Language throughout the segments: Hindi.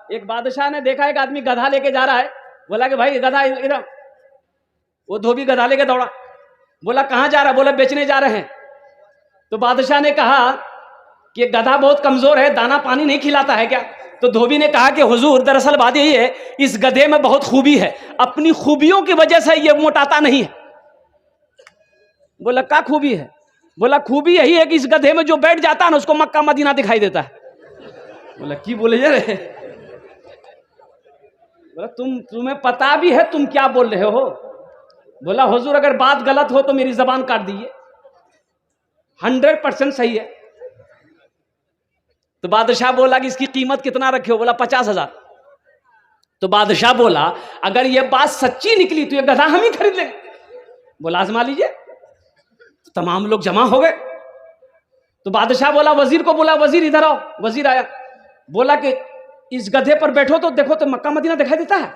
एक बादशाह ने देखा एक आदमी गधा लेके जा रहा है। बोला कि भाई गधा इधर। वो धोबी गधा लेके दौड़ा। बोला कहाँ जा रहा है? बोला बेचने जा रहे हैं। तो बादशाह ने कहा कि गधा बहुत कमजोर है, दाना पानी नहीं खिलाता है क्या? तो धोबी ने कहा कि हुजूर दरअसल बात यही है, इस गधे में बहुत खूबी है, अपनी खूबियों की वजह से ये मोटाता नहीं है। बोला क्या खूबी है? बोला खूबी यही है कि इस गधे में जो बैठ जाता है ना उसको मक्का मदीना दिखाई देता है। बोला की बोले यार? बोला तुम्हें पता भी है तुम क्या बोल रहे हो? बोला हुजूर अगर बात गलत हो तो मेरी जबान काट दीजिए, 100% सही है। तो बादशाह बोला कि इसकी कीमत कितना रखे हो? बोला 50,000। तो बादशाह बोला अगर यह बात सच्ची निकली तो यह गधा हम ही खरीद लेंगे। बोला आजमा लीजिए। तो तमाम लोग जमा हो गए। तो बादशाह बोला वजीर को, बोला वजीर इधर आओ। वजीर आया। बोला कि इस गधे पर बैठो तो देखो तो मक्का मदीना दिखाई देता है।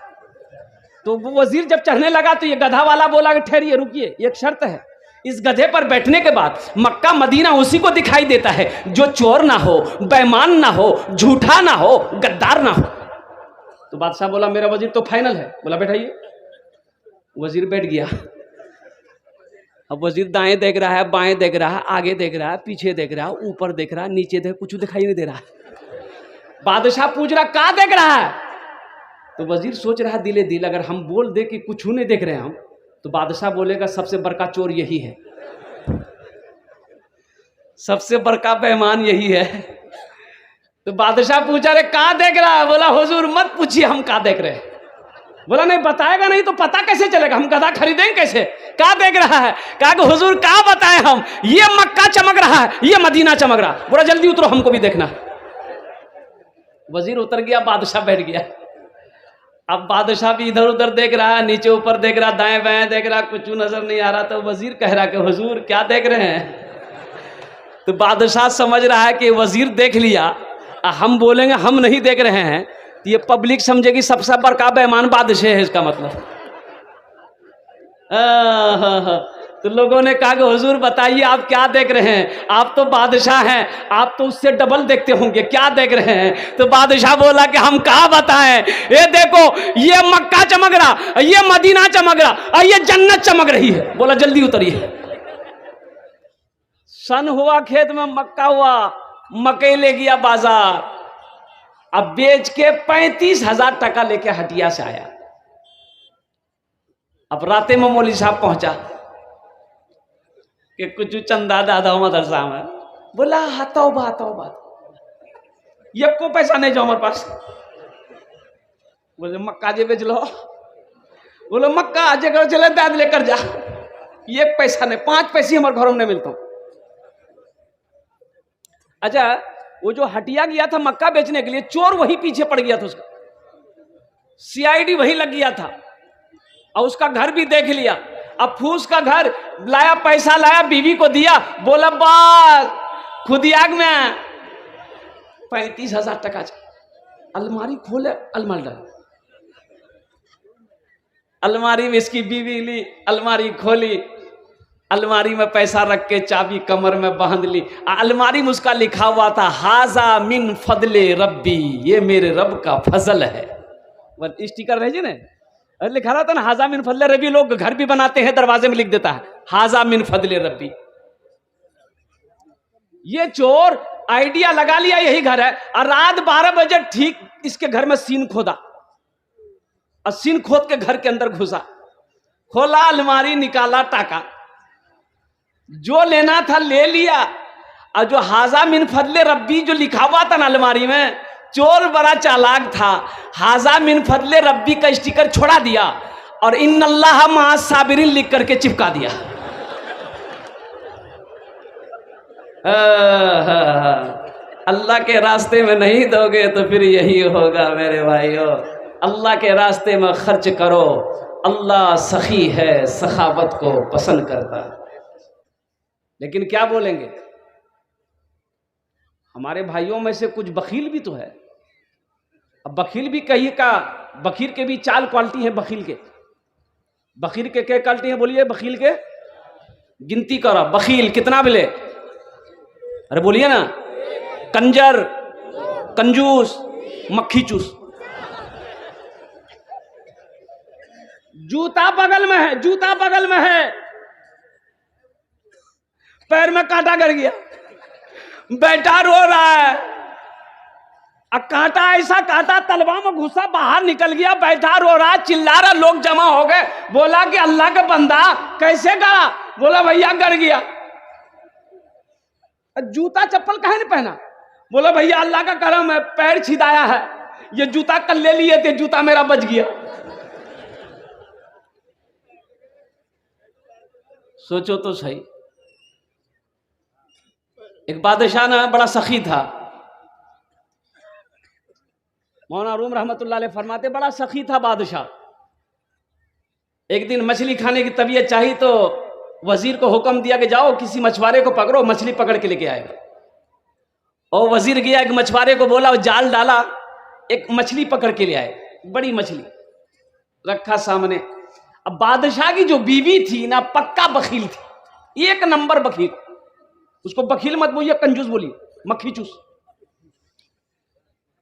तो वो वजीर जब चढ़ने लगा तो ये गधा वाला बोला कि ठहरिए रुकिए, एक शर्त है, इस गधे पर बैठने के बाद मक्का मदीना उसी को दिखाई देता है जो चोर ना हो, बेईमान ना हो, झूठा ना हो, गद्दार ना हो। तो बादशाह बोला मेरा वजीर तो फाइनल है। बोला बैठाइए। वजीर बैठ गया। अब वजीर दाएं देख रहा है, बाएं देख रहा है, आगे देख रहा है, पीछे देख रहा है, ऊपर देख रहा है, नीचे देख, कुछ दिखाई नहीं दे रहा। बादशाह पूछ रहा क्या देख रहा है? तो वजीर सोच रहा है दिले दिल अगर हम बोल दे कि कुछ नहीं देख रहे हैं हम, तो बादशाह बोलेगा सबसे बड़का चोर यही है, सबसे बड़का बेईमान यही है। तो बादशाह पूछा रे क्या देख रहा है? बोला हुजूर मत पूछिए हम क्या देख रहे हैं। बोला नहीं बताएगा नहीं तो पता कैसे चलेगा, हम गधा खरीदेंगे कैसे? क्या देख रहा है? कहा कि हुजूर क्या बताएं हम, ये मक्का चमक रहा है, ये मदीना चमक रहा। बोला जल्दी उतरो हमको भी देखना। वजीर उतर गया, बादशाह बैठ गया। अब बादशाह भी इधर उधर देख रहा है, नीचे ऊपर देख रहा, दाएं बाएं देख रहा, कुछ नजर नहीं आ रहा। तो वजीर कह रहा कि हुजूर क्या देख रहे हैं? तो बादशाह समझ रहा है कि वजीर देख लिया, हम बोलेंगे हम नहीं देख रहे हैं तो ये पब्लिक समझेगी सबसे बड़का बेईमान बादशाह है, इसका मतलब। तो लोगों ने कहा कि हुजूर बताइए आप क्या देख रहे हैं? आप तो बादशाह हैं, आप तो उससे डबल देखते होंगे, क्या देख रहे हैं? तो बादशाह बोला कि हम क्या बताएं, ये देखो ये मक्का चमक रहा, ये मदीना चमक रहा, और ये जन्नत चमक रही है। बोला जल्दी उतरिए। सन हुआ खेत में मक्का हुआ, मकई ले गया बाजार, अब बेच के 35,000 टका लेके हटिया से आया। अब राते में मौलवी साहब पहुंचा कि कुछ चंदा दादा मदरसा में। बोला हाथों बात ये को पैसा नहीं जो हमारे पास। बोले मक्का जे बेच लो। बोले मक्का जे घर चले दाद लेकर जा, एक पैसा नहीं, 5 पैसे हमारे घरों में नहीं मिलता। अच्छा वो जो हटिया गया था मक्का बेचने के लिए, चोर वही पीछे पड़ गया था, उसका सीआईडी वही लग गया था, और उसका घर भी देख लिया। अब फूस का घर लाया, पैसा लाया, बीवी को दिया, बोला बस खुदियाग में 35,000 टका। अलमारी खोले, अलमारी डाल, अलमारी में इसकी बीवी ली, अलमारी खोली, अलमारी में पैसा रख के चाबी कमर में बांध ली। अलमारी में उसका लिखा हुआ था हाजा मिन फजले रब्बी, ये मेरे रब का फजल है। स्टिकर रहे ना, लिखा रहा था ना हाजा मिन फजले रब्बी। लोग घर भी बनाते हैं, दरवाजे में लिख देता है हाजा मिन फजले रब्बी। ये चोर आइडिया लगा लिया यही घर है, और रात 12 बजे ठीक इसके घर में सीन खोदा, और सीन खोद के घर के अंदर घुसा, खोला अलमारी, निकाला टाका, जो लेना था ले लिया। और जो हाजा मिन फजले रब्बी जो लिखा हुआ था ना अलमारी में, चोर बड़ा चालाक था, हाजा मिन फजले रब्बी का स्टिकर छोड़ा दिया और इन्नल्लाह मअ साबिरीन लिख करके चिपका दिया। अल्लाह के रास्ते में नहीं दोगे तो फिर यही होगा मेरे भाइयों। अल्लाह के रास्ते में खर्च करो, अल्लाह सखी है, सखावत को पसंद करता है। लेकिन क्या बोलेंगे, हमारे भाइयों में से कुछ बखील भी तो है। अब बखील भी कहीं का, बखील के भी 4 क्वालिटी है। बखील के क्या क्वालिटी है बोलिए? बखील के गिनती करो, बखील कितना मिले? अरे बोलिए ना, कंजर, कंजूस, मक्खी चूस। जूता बगल में है, जूता बगल में है, पैर में कांटा गड़ गया, बेटा रो रहा है। अब कांटा ऐसा कांटा तलवा में घुसा, बाहर निकल गया, बैठा रो रहा, चिल्ला रहा, लोग जमा हो गए। बोला कि अल्लाह का बंदा कैसे गड़ा? बोला भैया गड़ गया। जूता चप्पल काहे नहीं पहना? बोला भैया अल्लाह का करम है, पैर छिदाया है, ये जूता कल ले लिए थे, जूता मेरा बच गया। सोचो तो सही। एक बादशाह ना बड़ा सखी था, मौलाना रूम रहमतुल्लाह अलैह फरमाते बड़ा सखी था बादशाह। एक दिन मछली खाने की तबीयत चाहिए तो वजीर को हुक्म दिया कि जाओ किसी मछुआरे को पकड़ो, मछली पकड़ के लेके आएगा। और वजीर गया, एक मछुआरे को बोला, जाल डाला, एक मछली पकड़ के ले आए, बड़ी मछली रखा सामने। अब बादशाह की जो बीवी थी ना, पक्का बखील थी, एक नंबर बखील। उसको बखील मत बोलिए, कंजूस बोलिए, मक्खी चूस।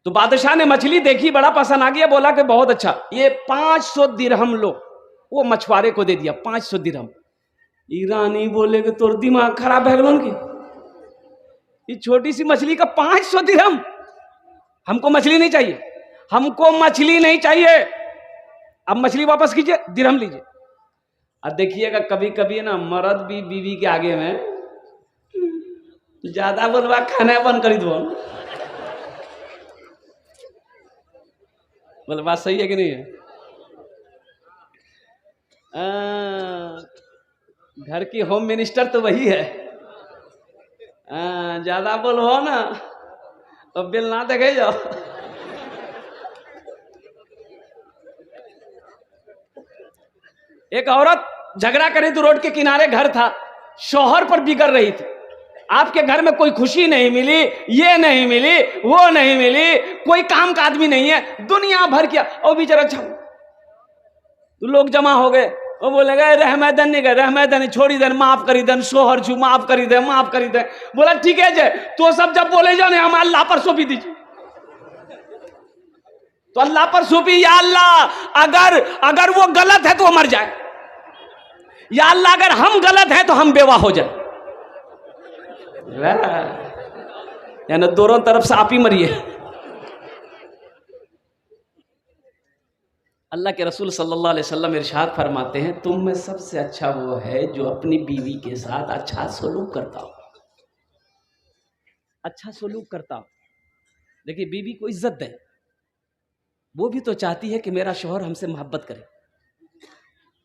तो बादशाह ने मछली देखी, बड़ा पसंद आ गया, बोला कि बहुत अच्छा, ये 500 दिरहम लो। वो मछुआरे को दे दिया 500 दिरहम। ईरानी बोले कि तोर दिमाग खराब है की, ये छोटी सी मछली का 500 दिरहम? हमको मछली नहीं चाहिए, हमको मछली नहीं चाहिए। अब मछली वापस कीजिए, दिरहम लीजिए। अब देखिएगा कभी कभी ना मर्द भी बीवी के आगे में ज्यादा बोलवा, खाना बंद करी दो। बोले बात सही है कि नहीं है? घर की होम मिनिस्टर तो वही है। ज्यादा बोलो ना तो बिल ना देखे जाओ। एक औरत झगड़ा करी तो रोड के किनारे घर था, शौहर पर बिगड़ रही थी। आपके घर में कोई खुशी नहीं मिली, ये नहीं मिली, वो नहीं मिली, कोई काम का आदमी नहीं है, दुनिया भर किया। और बेचारा अच्छा, तो लोग जमा हो गए, वो बोले गए रहमैदन नहीं गए, रहमैदन छोड़ी देन, माफ करी देन, सोहर छू माफ करी दे, माफ करी दे। बोला ठीक है जे, तो सब जब बोले जाओ नहीं, हम अल्लाह पर सौंपी दीजिए। तो अल्लाह पर सौंपी, या अल्लाह अगर वो गलत है तो वो मर जाए, या अल्लाह अगर हम गलत है तो हम बेवा हो जाए। यानी दोनों तरफ से आप ही मरिए। अल्लाह के रसूल सल्लल्लाहु अलैहि वसल्लम इरशाद फरमाते हैं, तुम में सबसे अच्छा वो है जो अपनी बीवी के साथ अच्छा सलूक करता हो, अच्छा सलूक करता हो। देखिए बीवी को इज्जत दे, वो भी तो चाहती है कि मेरा शौहर हमसे मोहब्बत करे,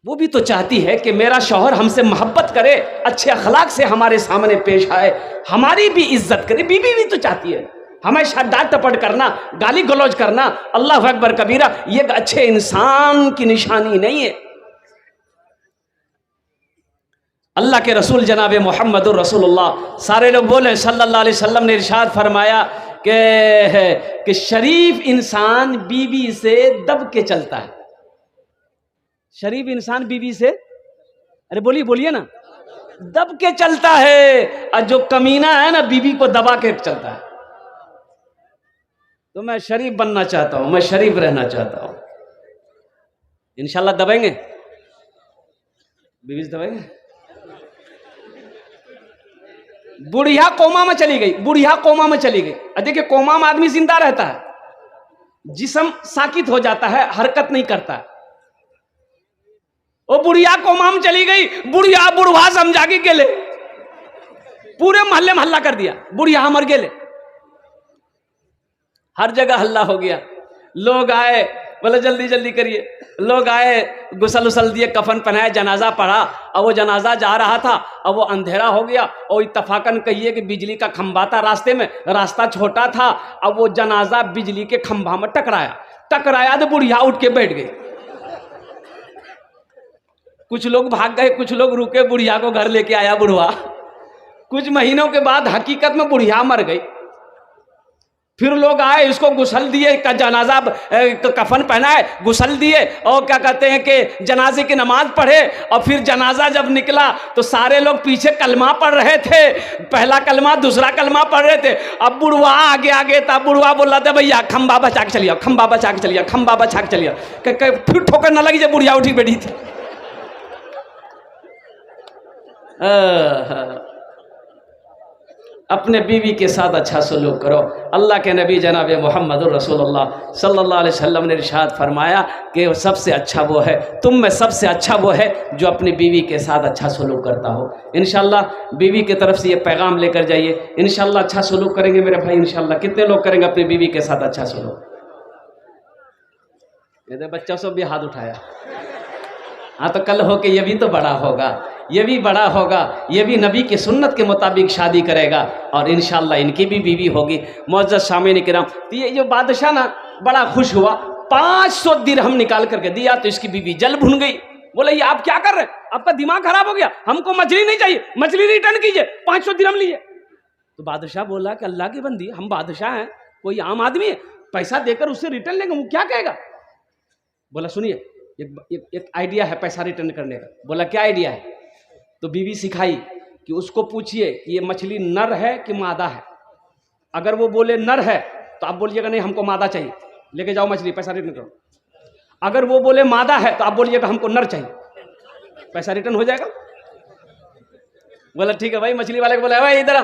वो भी तो चाहती है कि मेरा शौहर हमसे मोहब्बत करे, अच्छे अखलाक से हमारे सामने पेश आए, हमारी भी इज्जत करे। बीवी भी तो चाहती है। हमेशा डांट टपट करना, गाली गलौज करना, अल्लाह अकबर कबीरा, ये अच्छे इंसान की निशानी नहीं है। अल्लाह के रसूल जनाब मोहम्मदुर रसूलुल्लाह सारे लोग बोले सल्लल्लाहु अलैहि वसल्लम ने इरशाद फरमाया कि शरीफ इंसान बीवी से दब के चलता है। शरीफ इंसान बीवी से, अरे बोलिए ना, दब के चलता है, और जो कमीना है ना बीवी को दबा के चलता है। तो मैं शरीफ बनना चाहता हूं, मैं शरीफ रहना चाहता हूं। इंशाल्लाह दबेंगे, बीवी से दबेंगे। बुढ़िया कोमा में चली गई, बुढ़िया कोमा में चली गई। देखिए कोमा में आदमी जिंदा रहता है, जिस्म साकित हो जाता है, हरकत नहीं करता है। वो बुढ़िया कोमा में चली गई, बुढ़िया बुढ़वा समझा के गेले, पूरे मोहल्ले में हल्ला कर दिया, बुढ़िया मर गेले। हर जगह हल्ला हो गया। लोग आए, बोले जल्दी जल्दी करिए। लोग आए, गुसल उसल दिए, कफन पहनाए, जनाजा पढ़ा। अब वो जनाजा जा रहा था, अब वो अंधेरा हो गया, और इत्तफाकन कहिए कि बिजली का खंभा था रास्ते में, रास्ता छोटा था। अब वो जनाजा बिजली के खंभा में टकराया तो बुढ़िया उठ के बैठ गई। कुछ लोग भाग गए, कुछ लोग रुके, बुढ़िया को घर लेके आया बुढ़वा। कुछ महीनों के बाद हकीकत में बुढ़िया मर गई। फिर लोग आए, इसको गुसल दिए, का जनाजा कफन पहनाए, गुसल दिए, और क्या कहते हैं कि जनाजे की नमाज पढ़े। और फिर जनाजा जब निकला तो सारे लोग पीछे कलमा पढ़ रहे थे, पहला कलमा दूसरा कलमा पढ़ रहे थे। अब बुढ़वा आगे आगे था, बुढ़वा बोल रहा था भैया खंबा बचा के चलिए, खंबा बचा के चलिए, खंबा बचा के चलिए, फिर ठोकर ना लगी जब बुढ़िया उठी बैठी थी। अपने बीवी के साथ अच्छा सलूक करो। अल्लाह के नबी जनाब मोहम्मद रसूलुल्लाह सल्लल्लाहु अलैहि वसल्लम ने इरशाद फरमाया कि सबसे अच्छा वो है, तुम में सबसे अच्छा वो है जो अपनी बीवी के साथ अच्छा सलूक करता हो। इंशाअल्लाह बीवी की तरफ से ये पैगाम लेकर जाइए, इंशाअल्लाह अच्छा सलूक करेंगे मेरे भाई। इंशाअल्लाह कितने लोग करेंगे अपनी बीवी के साथ अच्छा सलूक? ये बच्चों से भी हाथ उठाया। हाँ, तो कल हो के ये भी तो बड़ा होगा, ये भी बड़ा होगा, ये भी नबी की सुन्नत के मुताबिक शादी करेगा और इंशाअल्लाह इनकी भी बीवी होगी। मुअज़्ज़ज़ सामीन किराम, तो ये जो बादशाह ना बड़ा खुश हुआ, 500 दिरहम निकाल करके दिया तो इसकी बीवी जल भुन गई। बोले ये आप क्या कर रहे हैं, आपका दिमाग खराब हो गया, हमको मछली नहीं चाहिए, मछली रिटर्न कीजिए, 500 दिरहम लीजिए। तो बादशाह बोला कि अल्लाह की बंदी, हम बादशाह हैं, कोई आम आदमी है, पैसा देकर उससे रिटर्न लेंगे, वो क्या कहेगा? बोला सुनिए एक आइडिया है पैसा रिटर्न करने का। बोला क्या आइडिया है? तो बीवी सिखाई कि उसको पूछिए कि ये मछली नर है कि मादा है। अगर वो बोले नर है तो आप बोलिएगा नहीं हमको मादा चाहिए, लेके जाओ मछली, पैसा रिटर्न करो। अगर वो बोले मादा है तो आप बोलिएगा हमको नर चाहिए, पैसा रिटर्न हो जाएगा। बोला ठीक है भाई। मछली वाले को बोला भाई इधर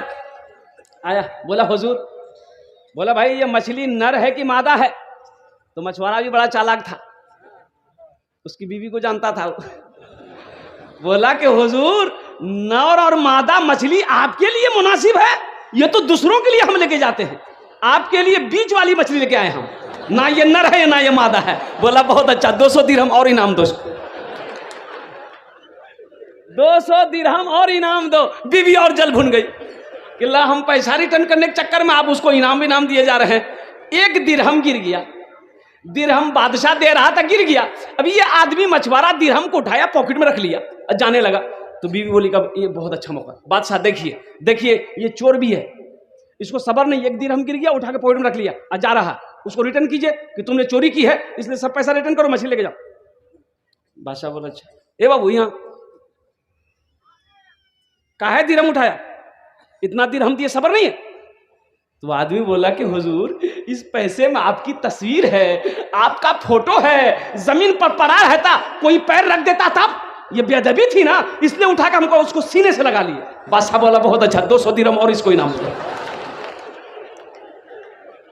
आया, बोला हुजूर, बोला भाई ये मछली नर है कि मादा है? तो मछुआरा भी बड़ा चालाक था, उसकी बीवी को जानता था। बोला कि हुजूर नर और मादा मछली आपके लिए मुनासिब है, ये तो दूसरों के लिए हम लेके जाते हैं, आपके लिए बीच वाली मछली लेके आए हम, ना ये नर है ना ये मादा है। बोला बहुत अच्छा, 200 दिरहम और इनाम दो, 200 दिरहम और इनाम दो। बीवी और जल भुन गई कि ला हम पैसा रिटर्न करने के चक्कर में आप उसको इनाम दिए जा रहे हैं। 1 दिरहम गिर गया, दिरहम बादशाह दे रहा था, गिर गया। अभी ये आदमी मछुआरा दिरहम को उठाया, पॉकेट में रख लिया और जाने लगा। तो बीवी बोली कब ये बहुत अच्छा मौका, बादशाह देखिए देखिए ये चोर भी है, इसको सबर नहीं, 1 दिरहम गिर गया, उठा के पॉकेट में रख लिया और जा रहा, उसको रिटर्न कीजिए कि तुमने चोरी की है, इसलिए सब पैसा रिटर्न करो, मछली लेके जाओ। बादशाह बोला अच्छा। ए बाबू यहाँ काहे दिरहम उठाया, इतना दिरहम दिए, सबर नहीं है? तो आदमी बोला कि हुजूर इस पैसे में आपकी तस्वीर है, आपका फोटो है, जमीन पर पड़ा रहता कोई पैर रख देता था, ये बेअदबी थी ना, इसलिए उठा के हमको उसको सीने से लगा लिए। बादशाह बोला बहुत अच्छा, 200 दिरहम और इसको इनाम दो।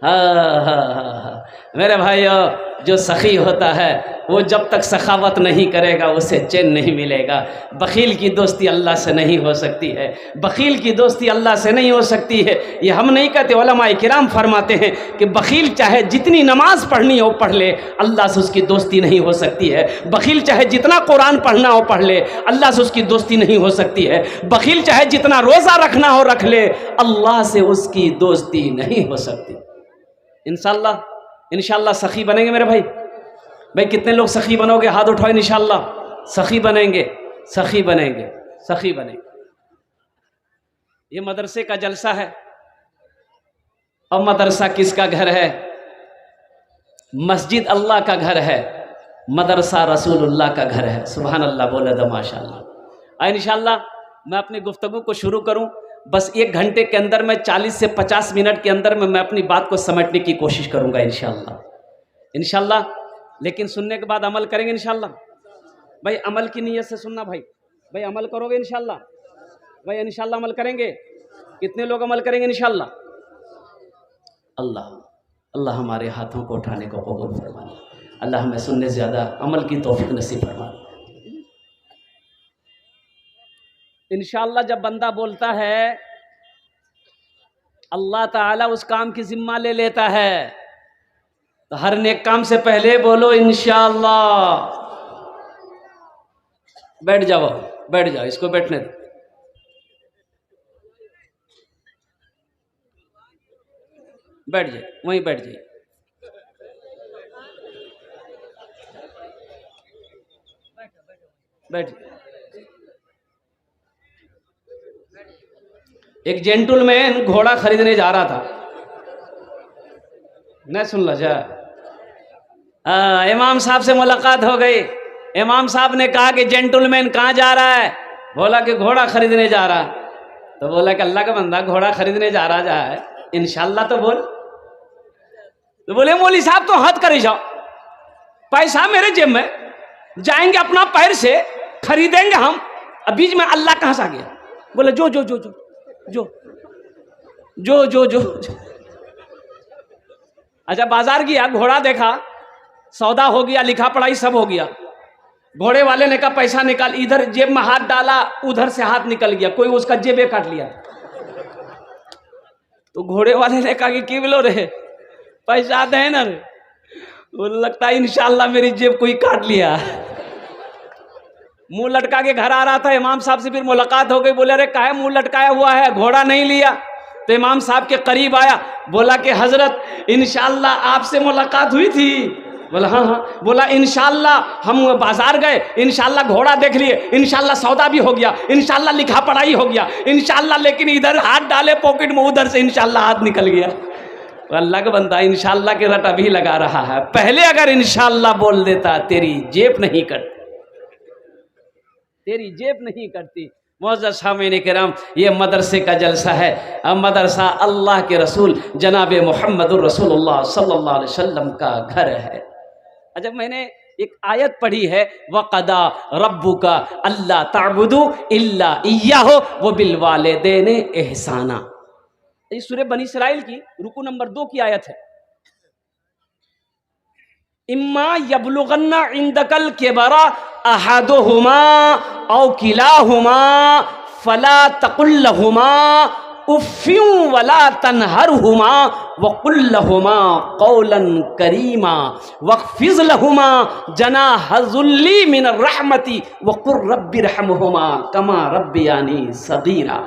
हाँ, मेरे भाइयों, जो सखी होता है वो जब तक सखावत नहीं करेगा उसे चैन नहीं मिलेगा। बखील की दोस्ती अल्लाह से नहीं हो सकती है, बखील की दोस्ती अल्लाह से नहीं हो सकती है। ये हम नहीं कहते, उलमाए किराम फरमाते हैं कि बखील चाहे जितनी नमाज पढ़नी हो पढ़ ले, अल्लाह से उसकी दोस्ती नहीं हो सकती है। बखील चाहे जितना कुरान पढ़ना हो पढ़ ले, अल्लाह से उसकी दोस्ती नहीं हो सकती है। बखील चाहे जितना रोज़ा रखना हो रख ले, अल्लाह से उसकी दोस्ती नहीं हो सकती। इंशाअल्लाह सखी बनेंगे मेरे भाई। भाई कितने लोग सखी बनोगे, हाथ उठाओ। इंशाअल्लाह सखी बनेंगे, सखी बनेंगे, सखी बनेंगे। ये मदरसे का जलसा है। और मदरसा किसका घर है? मस्जिद अल्लाह का घर है, मदरसा रसूलुल्लाह का घर है। सुभान अल्लाह बोले तो माशाअल्लाह। इंशाअल्लाह मैं अपनी गुफ्तगू को शुरू करूं, बस 1 घंटे के अंदर में 40 से 50 मिनट के अंदर में मैं अपनी बात को समेटने की कोशिश करूंगा इंशाअल्लाह। लेकिन सुनने के बाद अमल करेंगे इंशाअल्लाह। भाई अमल की नीयत से सुनना भाई, भाई अमल करोगे इंशाअल्लाह, भाई इंशाअल्लाह अमल करेंगे। कितने लोग अमल करेंगे इंशाअल्लाह? अल्लाह हमारे हाथों को उठाने को कबूल फरमाए। अल्लाह हमें सुनने से ज़्यादा अमल की तौफीक नसीब फरमाए। इंशाअल्लाह जब बंदा बोलता है अल्लाह ताला उस काम की जिम्मा ले लेता है, तो हर नेक काम से पहले बोलो इंशाअल्लाह। बैठ जाओ, बैठ जाओ, इसको बैठने दो। बैठ जाइए, वहीं बैठ जाइए। बैठ। एक जेंटलमैन घोड़ा खरीदने जा रहा था, नहीं सुन लो जा। इमाम साहब से मुलाकात हो गई। इमाम साहब ने कहा कि जेंटलमैन कहाँ जा रहा है? बोला कि घोड़ा खरीदने जा रहा। तो बोला कि अल्लाह का बंदा घोड़ा खरीदने जा रहा है, इंशाल्लाह तो बोल। तो बोले मौली साहब तो हद करी जाओ, पैसा मेरे जेब में, जाएंगे अपना पैर से खरीदेंगे हम। अब बीच में अल्लाह कहाँ से आ गया? बोले जो जो जो जो जो जो जो जो, जो। अच्छा बाजार गया, घोड़ा देखा, सौदा हो गया, लिखा पढ़ाई सब हो गया। घोड़े वाले ने कहा पैसा निकाल, इधर जेब में हाथ डाला, उधर से हाथ निकल गया, कोई उसका जेबे काट लिया। तो घोड़े वाले ने कहा कि क्यों बोलो रे, पैसा दे ना रे। वो लगता है इंशाल्लाह मेरी जेब कोई काट लिया। मुंह लटका के घर आ रहा था, इमाम साहब से फिर मुलाकात हो गई। बोले अरे काहे मुंह लटकाया हुआ है, घोड़ा नहीं लिया? तो इमाम साहब के करीब आया, बोला कि हजरत इंशाल्लाह आपसे मुलाकात हुई थी। बोला हाँ हाँ। बोला इंशाल्लाह हम बाजार गए, इंशाल्लाह घोड़ा देख लिए, इंशाल्लाह सौदा भी हो गया, इंशाल्लाह लिखा पढ़ाई हो गया, इंशाल्लाह, लेकिन इधर हाथ डाले पॉकेट में, उधर से इंशाल्लाह हाथ निकल गया। अल्लाह का बंदा इंशाल्लाह के रट अभी लगा रहा है, पहले अगर इंशाल्लाह बोल देता तेरी जेब नहीं करती, तेरी जेब नहीं करती। मुअज़्ज़ज़ सामीन किराम, ये मदरसे का जलसा है। अब मदरसा अल्लाह के रसूल जनाब मुहम्मदुर रसूलुल्लाह सल्लल्लाहु अलैहि वसल्लम का घर है। अच्छा मैंने एक आयत पढ़ी है, वक़दा रब्बुका अल्ला ताबुदू इल्ला इय्याहु व बिल वालिदैनि इहसाना। ये सूरह बनी इस्राइल की रुकू नंबर 2 की आयत है। इम्मा यबलुगन्ना इंदकल किबरा अहदुहुमा औ किलाहुमा फला तकुल लहुमा उफ़्फ़िन वला तनहरहुमा वक़ुल लहुमा क़ौलन करीमा वख़्फ़िज़ लहुमा जनाहज़ुल्ली मिनर रहमति वक़ुल रब्बिरहमहुमा कमा रब्बियानी सग़ीरा।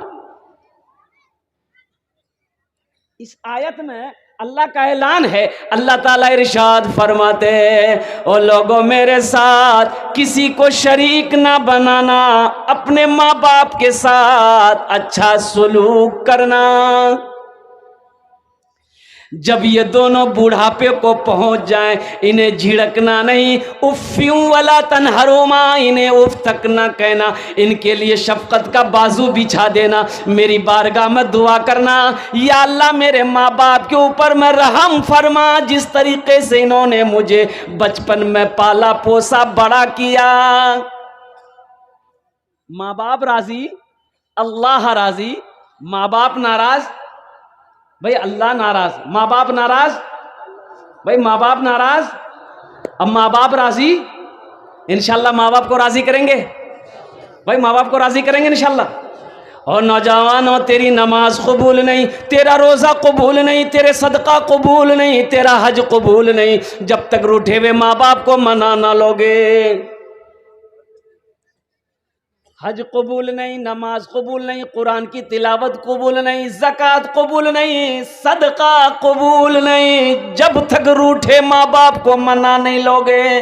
इस आयत में अल्लाह का ऐलान है। अल्लाह ताला इरशाद फरमाते हैं, ओ लोगों मेरे साथ किसी को शरीक ना बनाना, अपने माँ बाप के साथ अच्छा सलूक करना। जब ये दोनों बुढ़ापे को पहुंच जाएं, इन्हें झिड़कना नहीं, उफ़्फ़िन वला तनहरुमा, इन्हें उफ़ तक ना कहना, इनके लिए शफ़क़त का बाजू बिछा देना, मेरी बारगाह में दुआ करना, या अल्लाह मेरे माँ बाप के ऊपर मैं रहम फरमा, जिस तरीके से इन्होंने मुझे बचपन में पाला पोसा बड़ा किया। माँ बाप राजी, अल्लाह राजी, माँ बाप नाराज, भाई अल्लाह नाराज, माँ बाप नाराज, भाई माँ बाप नाराज, अब माँ बाप राजी, इंशाल्लाह माँ बाप को राजी करेंगे, भाई माँ बाप को राजी करेंगे इंशाल्लाह। और नौजवानों तेरी नमाज कबूल नहीं, तेरा रोज़ा कबूल नहीं, तेरे सदका कबूल नहीं, तेरा हज कबूल नहीं, जब तक रूठे हुए माँ बाप को मना ना लोगे। हज कबूल नहीं, नमाज कबूल नहीं, कुरान की तिलावत कबूल नहीं, ज़कात कबूल नहीं, सदका कबूल नहीं, जब तक रूठे माँ बाप को मना नहीं लोगे।